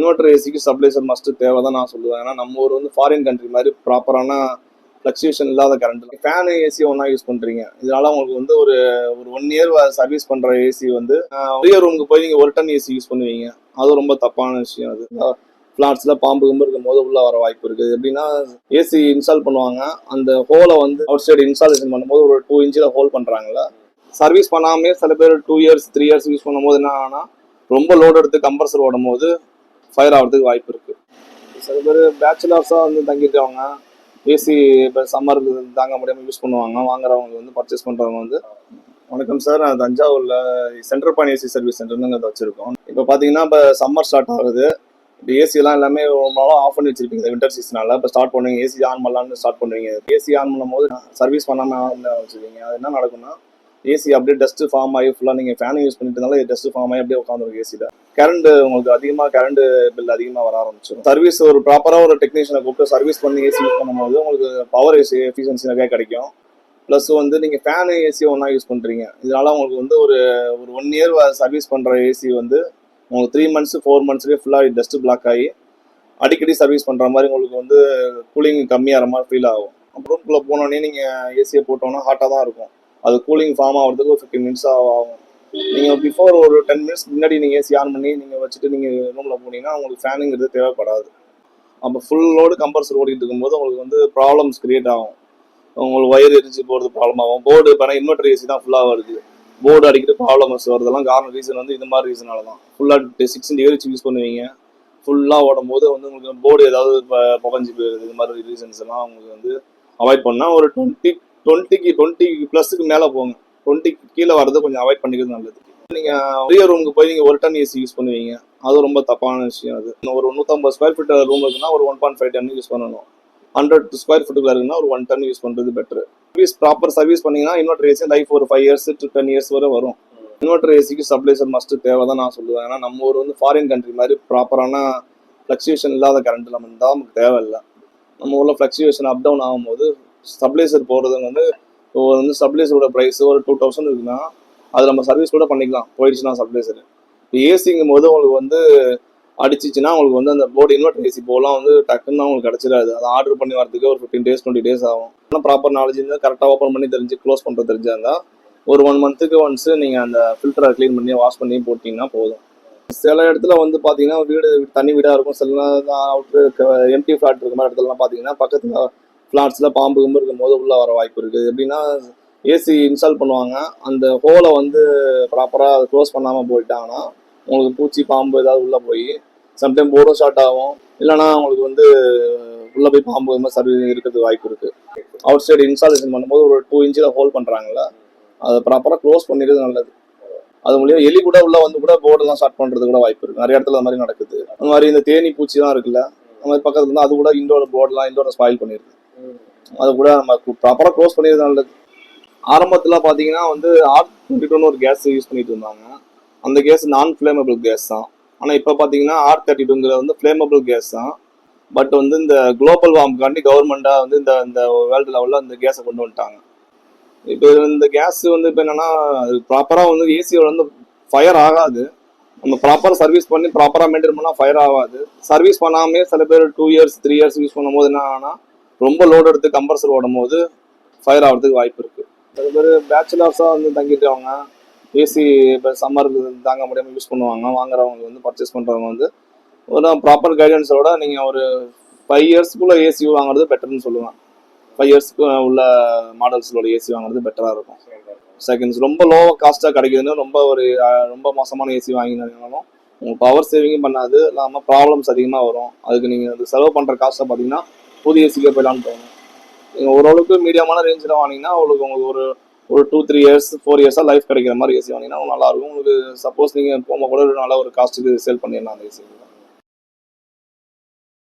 Inverter ஏசிக்கு stabiliser must தேவை தான் நான் சொல்லுவேன். ஏன்னா நம்ம ஊர் வந்து ஃபாரின் கண்ட்ரி மாதிரி ப்ராப்பரான ஃப்ளக்சுவேஷன் இல்லாத கரண்ட். ஃபேனு ஏசி ஒன்றா யூஸ் பண்ணுறீங்க. இதனால உங்களுக்கு வந்து ஒரு ஒரு 1 இயர் சர்வீஸ் பண்ணுற ஏசி வந்து பெரிய ரூமுக்கு போய் நீங்கள் 1 டன் ஏசி யூஸ் பண்ணுவீங்க. அது ரொம்ப தப்பான விஷயம். அது ஃப்ளாட்ஸில் பாம்பு கும்பு இருக்கும் போது உள்ளே வர வாய்ப்பு இருக்குது. எப்படின்னா ஏசி இன்ஸ்டால் பண்ணுவாங்க, அந்த ஹோலை வந்து அவுட் சைடு இன்ஸ்டாலேஷன் பண்ணும்போது ஒரு 2 இன்ச்சில் ஹோல் பண்ணுறாங்கல்ல, சர்வீஸ் பண்ணாமே சில பேர் 2 இயர்ஸ் 3 இயர்ஸ் யூஸ் பண்ணும்போது என்ன ஆகுனா ரொம்ப லோடு எடுத்து கம்ப்ரஸர் ஓடும் போது ஃபயர் ஆகிறதுக்கு வாய்ப்பு இருக்குது. சில பேர் பேச்சுலர்ஸாக வந்து தங்கியிருக்கவங்க ஏசி இப்போ சம்மருக்கு தாங்க முடியாமல் யூஸ் பண்ணுவாங்க. வாங்குறவங்க வந்து பர்ச்சேஸ் பண்ணுறவங்க வந்து, வணக்கம் சார், நான் தஞ்சாவூரில் சென்ட்ரல் பாயிண்ட் ஏசி சர்வீஸ் சென்டர்னு வச்சுருக்கோம். இப்போ பார்த்தீங்கன்னா இப்போ சம்மர் ஸ்டார்ட் ஆகுது. இப்போ ஏசியெல்லாம் எல்லாமே ரொம்ப நாளாக ஆஃப் பண்ணி வச்சிருப்பீங்க வின்டர் சீசனால். இப்போ ஸ்டார்ட் பண்ணுவீங்க, ஏசி ஆன் பண்ணலான்னு ஸ்டார்ட் பண்ணுவீங்க. ஏசி ஆன் பண்ணும்போது சர்வீஸ் பண்ணாமல் ஆன் வச்சுருக்கீங்க. அது என்ன நடக்கும்னா ஏசி அப்படியே டஸ்ட்டு ஃபார்ம் ஆகி ஃபுல்லாக நீங்கள் ஃபேனை யூஸ் பண்ணிட்டனால டஸ்ட்டு ஃபார்ம் ஆகி அப்படியே உட்காந்துருக்கு ஏசியில். கரண்ட் உங்களுக்கு அதிகமாக கரண்ட் பில் அதிகமாக வர ஆரம்பிச்சிடும். சர்வீஸ் ஒரு ப்ராப்பராக ஒரு டெக்னீஷியனை கூப்பிட்டு சர்வீஸ் பண்ணி ஏசி யூஸ் பண்ணும்போது உங்களுக்கு பவர் ஏசி எஃபிஷியன்சி நிறையா கிடைக்கும். ப்ளஸ் வந்து நீங்கள் ஃபேனு ஏசி ஒன்றா யூஸ் பண்ணுறீங்க. இதனால உங்களுக்கு வந்து ஒரு 1 இயர் சர்வீஸ் பண்ணுற ஏசி வந்து உங்களுக்கு 3 மந்த்ஸ் 4 மந்த்ஸ்லேயே ஃபுல்லாக டஸ்ட்டு பிளாக் ஆகி அடிக்கடி சர்வீஸ் பண்ணுற மாதிரி உங்களுக்கு வந்து கூலிங் கம்மியாகிற மாதிரி ஃபீல் ஆகும். அப்புறம் ரூம்குள்ளே போனோடனே நீங்கள் ஏசியை போட்டோன்னா ஹாட்டாக தான் இருக்கும். அது கூலிங் ஃபார்ம் ஆகிறதுக்கு ஒரு 15 மினிட்ஸ் ஆகும். நீங்கள் பிஃபோர் ஒரு 10 மினிட்ஸ் முன்னாடி நீங்கள் ஏசி ஆன் பண்ணி நீங்கள் வச்சுட்டு நீங்கள் ரூமில் போனீங்கன்னா உங்களுக்கு ஃபேனுங்கிறது தேவைப்படாது. அப்போ ஃபுல் லோடு கம்ப்ரஸர் ஓடிட்டு இருக்கும்போது உங்களுக்கு வந்து ப்ராப்ளம்ஸ் கிரியேட் ஆகும். உங்களுக்கு வயர் எரிஞ்சு போகிறது ப்ராப்ளம் ஆகும். போர்டு இப்போ இன்வெர்டர் ஏசி தான் ஃபுல்லாக வருது, போர்டு அடிக்கிட்டு ப்ராப்ளம்ஸ் வருதெல்லாம் காரணம் ரீசன் வந்து இந்த மாதிரி ரீசனால தான். ஃபுல்லாக 6 இயர்ஸ் யூஸ் பண்ணுவீங்க, ஃபுல்லாக ஓடும் போது வந்து உங்களுக்கு போர்டு ஏதாவது புகஞ்சு போயிடுது. இது மாதிரி ரீசன்ஸ் எல்லாம் உங்களுக்கு வந்து அவாய்ட் பண்ணால் ஒரு 20 ப்ளஸுக்கு மேலே போங்க. 20 கீழே வரது கொஞ்சம் அவாய்ட் பண்ணிக்கிறது நல்லது. நீங்கள் பெரிய ரூமுக்கு போய் நீங்கள் 1 டன் ஏசி யூஸ் பண்ணுவீங்க. அது ரொம்ப தப்பான விஷயம். அது ஒரு 150 ஸ்கொயர் ஃபீட் ரூம் இருக்குன்னா ஒரு 1.5 டன் யூஸ் பண்ணணும். 100 ஸ்கொயர் ஃபீட்டுக்குள்ள இருக்குன்னா ஒரு 1 டன் யூஸ் பண்ணுறது பெட்ரு. ப்ராப்பர் சர்வீஸ் பண்ணிங்கன்னா இன்வெர்டர் ஏசி லைஃப் ஒரு 5 இயர்ஸ் to 10 இயர்ஸ் வரை வரும். இன்வெர்டர் ஏசிக்கு ஸ்டெபிலைசர் மஸ்ட் தேவை தான் நான் சொல்லுவேன். ஏன்னா நம்ம ஊர் வந்து ஃபாரின் கண்ட்ரி மாதிரி ப்ராப்பரான ஃப்ளக்சுவேஷன் இல்லாத கரண்ட் நம்ம தான் நமக்கு தேவையில்லை. நம்ம ஊரில் ஃப்ளக்சுவேஷன் அப் டவுன் ஆகும்போது ஸ்டெபிலைசர் போடுறது வந்து ஸ்டெபிலைசரோட ப்ரைஸ் ஒரு 2000 இருக்குன்னா அது நம்ம சர்வீஸ் கூட பண்ணிக்கலாம் போயிடுச்சுன்னா ஸ்டெபிலைசர். இப்போ ஏசிங்கும் போது உங்களுக்கு வந்து அடிச்சிச்சுன்னா உங்களுக்கு வந்து அந்த போர்டு இன்வெர்டர் ஏசி போலாம் வந்து டக்குன்னு உங்களுக்கு கிடச்சிடாது. அதை ஆர்டர் பண்ணி வரதுக்கு ஒரு 15 days 20 days ஆகும். ஆனால் ப்ராப்பர் நாலேஜ் இருந்தால் கரெக்டாக ஓப்பன் பண்ணி தெரிஞ்சு க்ளோஸ் பண்ணுறது தெரிஞ்சா இருந்தால் ஒரு 1 மந்த்துக்கு ஒன்ஸ் நீங்கள் அந்த ஃபில்டரை க்ளீன் பண்ணி வாஷ் பண்ணி போட்டிங்கன்னா போதும். சில இடத்துல வந்து பார்த்தீங்கன்னா வீடு தனி வீடாக இருக்கும். சில அவுட்ரு எம்டி ஃப்ளாட் இருக்க மாதிரி இடத்துலலாம் பார்த்தீங்கன்னா பக்கத்தில் ஃப்ளாட்ஸில் பாம்பு கும்பு இருக்கும் போது உள்ளே வர வாய்ப்பு இருக்குது. எப்படின்னா ஏசி இன்ஸ்டால் பண்ணுவாங்க, அந்த ஹோலை வந்து ப்ராப்பராக க்ளோஸ் பண்ணாமல் போயிட்டாங்கன்னா உங்களுக்கு பூச்சி பாம்பு ஏதாவது உள்ளே போய் சம்டைம் போர்டும் ஷார்ட் ஆகும். இல்லைனா உங்களுக்கு வந்து உள்ளே போய் பாம்பு மாதிரி சர்வீஸ் இருக்கிறதுக்கு வாய்ப்பு இருக்குது. அவுட் சைடு இன்ஸ்டாலேஷன் பண்ணும்போது ஒரு 2 இன்ச்சில் ஹோல் பண்ணுறாங்கல்ல, அதை ப்ராப்பராக க்ளோஸ் பண்ணிடுறது நல்லது. அது மூலியம் எலி கூட உள்ளே வந்து கூட போர்டெல்லாம் ஸ்டார்ட் பண்ணுறது கூட வாய்ப்பு இருக்குது. நிறைய இடத்துல அந்த மாதிரி நடக்குது. அந்த மாதிரி இந்த தேனி பூச்சி தான் இருக்குல்ல, அந்த மாதிரி பக்கத்துல இருந்தால் அது கூட இண்டோர் போர்டெலாம் இண்டோரை ஸ்பாயில் பண்ணிடுது. அது கூட நம்ம ப்ராப்பராக க்ளோஸ் பண்ணிடுறது நல்லது. ஆரம்பத்தில் பார்த்தீங்கன்னா வந்து R22 ஒரு கேஸ் யூஸ் பண்ணிட்டு இருந்தாங்க. அந்த கேஸ் நான் ஃப்ளேமபிள் கேஸ் தான். ஆனால் இப்போ பார்த்தீங்கன்னா R32 வந்து ஃப்ளேமபிள் கேஸ் தான். பட் வந்து இந்த குளோபல் வார்முக்காண்டி கவர்மெண்ட்டாக வந்து இந்த வேர்ல்டு லெவலில் இந்த கேஸை கொண்டு வந்துட்டாங்க. இப்போ இந்த கேஸ் வந்து இப்போ என்னென்னா அது ப்ராப்பராக வந்து ஏசியோட வந்து ஃபயர் ஆகாது. நம்ம ப்ராப்பராக சர்வீஸ் பண்ணி ப்ராப்பராக மெயின்டைன் பண்ணால் ஃபயர் ஆகாது. சர்வீஸ் பண்ணாமே சில பேர் 2 இயர்ஸ் 3 இயர்ஸ் யூஸ் பண்ணும்போது என்ன ஆகுனா ரொம்ப லோடு எடுத்து கம்ப்ரஸர் ஓடும் போது ஃபயர் ஆகிறதுக்கு வாய்ப்பு இருக்குது. சில பேர் பேச்சுலர்ஸாக வந்து தங்கியிருக்கவங்க ஏசி இப்போ சம்மருக்கு தாங்க முடியாமல் யூஸ் பண்ணுவாங்க. வாங்குறவங்க வந்து பர்ச்சேஸ் பண்ணுறவங்க வந்து ஒரு ப்ராப்பர் கைடன்ஸோட நீங்கள் ஒரு 5 இயர்ஸ்க்குள்ளே ஏசி வாங்குறது பெட்டர்னு சொல்லுவேன். 5 இயர்ஸ்க்கு உள்ள மாடல்ஸோட ஏசி வாங்குறது பெட்டராக இருக்கும். செகண்ட்ஸ் ரொம்ப லோவாக காஸ்ட்டாக கிடைக்குதுன்னு ரொம்ப மோசமான ஏசி வாங்கினாலும் உங்களுக்கு பவர் சேவிங்கும் பண்ணாது, இல்லாமல் ப்ராப்ளம்ஸ் அதிகமாக வரும். அதுக்கு நீங்கள் அது செலவு பண்ணுற காஸ்ட்டை பார்த்தீங்கன்னா புதிய ஏசிக்கே போயிடலான்னு தோணும். நீங்கள் ஓரளவுக்கு மீடியமான ரேஞ்சில் வாங்கினீங்கன்னா உங்களுக்கு ஒரு 2-3 இயர்ஸ் 4 இயர்ஸாக லைஃப் கிடைக்கிற மாதிரி ஏசி வாங்கினீங்கன்னா நல்லாயிருக்கும். உங்களுக்கு சப்போஸ் நீங்கள் போகும்போது கூட நல்ல ஒரு காஸ்ட்டுக்கு சேல் பண்ணிடலாம் அந்த ஏசி.